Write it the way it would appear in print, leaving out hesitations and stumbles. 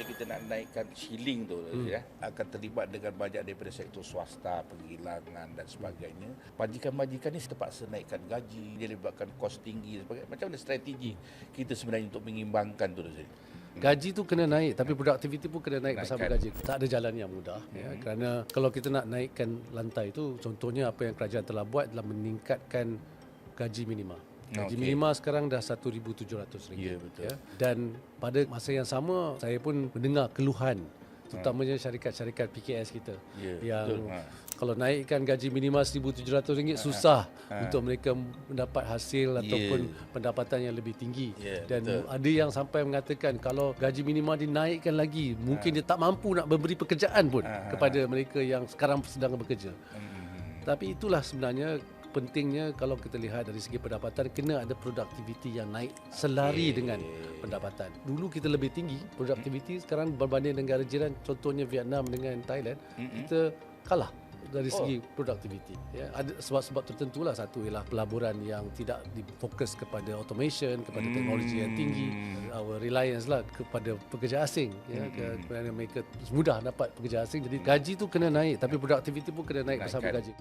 kita nak naikkan shilling tu akan terlibat dengan banyak daripada sektor swasta, penghilangan dan sebagainya. Majikan-majikan ni terpaksa naikkan gaji, dia libatkan kos tinggi dan sebagainya. Macam mana strategi kita sebenarnya untuk mengimbangkan tu Zaid? Gaji tu kena naik, tapi produktiviti pun kena naik bersama gaji. Tak ada jalan yang mudah kerana kalau kita nak naikkan lantai tu, contohnya apa yang kerajaan telah buat adalah meningkatkan gaji minima. Gaji minima sekarang dah RM1,700. Ya, betul. Dan pada masa yang sama saya pun mendengar keluhan terutamanya syarikat-syarikat PKS kita yang kalau naikkan gaji minima RM1,700 susah untuk mereka mendapat hasil ataupun pendapatan yang lebih tinggi. Dan ada yang sampai mengatakan kalau gaji minima dinaikkan lagi mungkin dia tak mampu nak memberi pekerjaan pun kepada mereka yang sekarang sedang bekerja. Tapi itulah sebenarnya pentingnya kalau kita lihat dari segi pendapatan kena ada produktiviti yang naik selari dengan pendapatan. Dulu kita lebih tinggi produktiviti, sekarang berbanding negara jiran contohnya Vietnam dengan Thailand, kita kalah dari segi produktiviti. Ada sebab-sebab tertentu lah. Satu ialah pelaburan yang tidak difokus kepada automation, kepada teknologi yang tinggi, our reliance lah kepada pekerja asing kerana mereka mudah dapat pekerja asing. Jadi gaji tu kena naik tapi produktiviti pun kena naik bersama gaji.